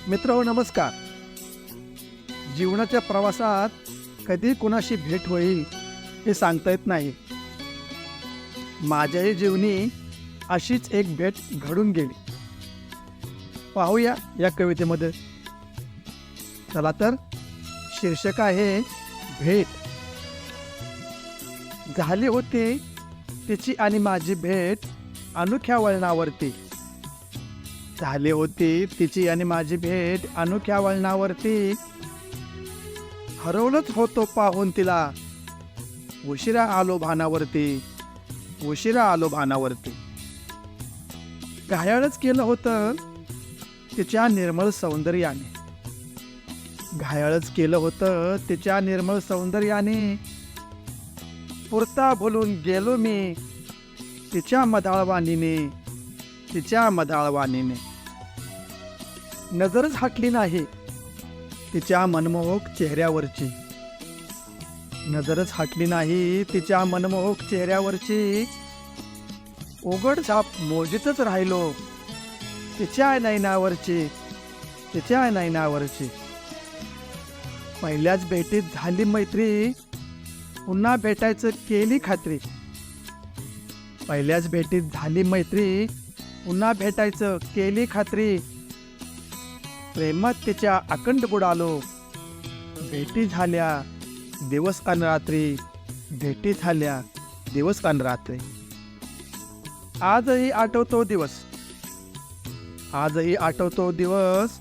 मित्रहो नमस्कार. जीवनाच्या प्रवासात कधी कुणाशी भेट होईल हे सांगता येत नाही. माझ्याही जीवनी अशीच एक भेट घडून गेली. पाहूया या कवितेमध्ये. चला तर, शीर्षक आहे भेट. झाली होती तिची आणि माझी भेट अनोख्या वळणावरती. झाली होती तिची आणि माझी भेट अनोख्या वळणावरती. हरवलंच होतो पाहून तिला, उशिरा आलो भानावरती, उशिरा आलो भानावरती. घायाळच केलं होतं तिच्या निर्मळ सौंदर्याने, घायाळच केलं होतं तिच्या निर्मळ सौंदर्याने. पुरता भुलून गेलो मी तिच्या मधाळवाणीने, तिच्या मधाळवाणीने. नजरच हटली नाही तिच्या मनमोहक चेहऱ्यावरची, नजरच हटली नाही तिच्या मनमोहक चेहऱ्यावरची. उघड झाप मोजीतच राहिलो तिच्या नयनावरची, तिच्या नयनावरची. पहिल्याच भेटीत झाली मैत्री, पुन्हा भेटायचं केली खात्री. पहिल्याच भेटीत झाली मैत्री, पुन्हा भेटायचं केली खात्री. प्रेमात तिच्या अखंड बुडालो, भेटी झाल्या दिवस अन रात्री, भेटी झाल्या दिवस अन रात्री. आजही आठवतो दिवस, आजही आठवतो दिवस.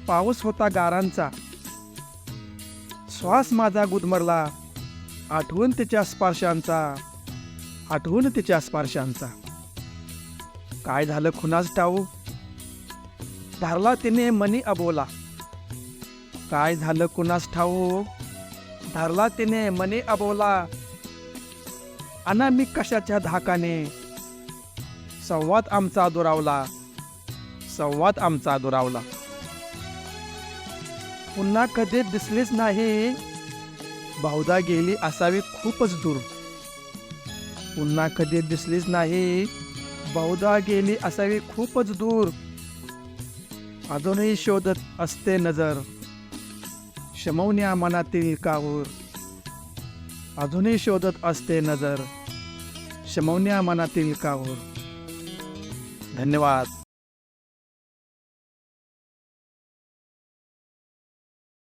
पाऊस होता गारांचा, श्वास माझा गुदमरला आठवून तिच्या स्पर्शांचा, आठवून तिच्या स्पर्शांचा. काय झालं खुनास ठाऊक, धरला तिने मनी अबोला. काय झालं कुणास ठाऊक, धरला तिने मनी अबोला. अनामिक कशाच्या धाकाने संवाद आमचा दुरावला, संवाद आमचा दुरावला. पुन्हा कधी दिसलीच नाही, बहुधा गेली असावी खूपच दूर. पुन्हा कधी दिसलीच नाही, बहुधा गेली असावी खूपच दूर. अजूनही शोधत असते नजर शमवण्या मनातील काहूर, अजूनही शोधत असते नजर शमवण्या मनातील काहूर. धन्यवाद.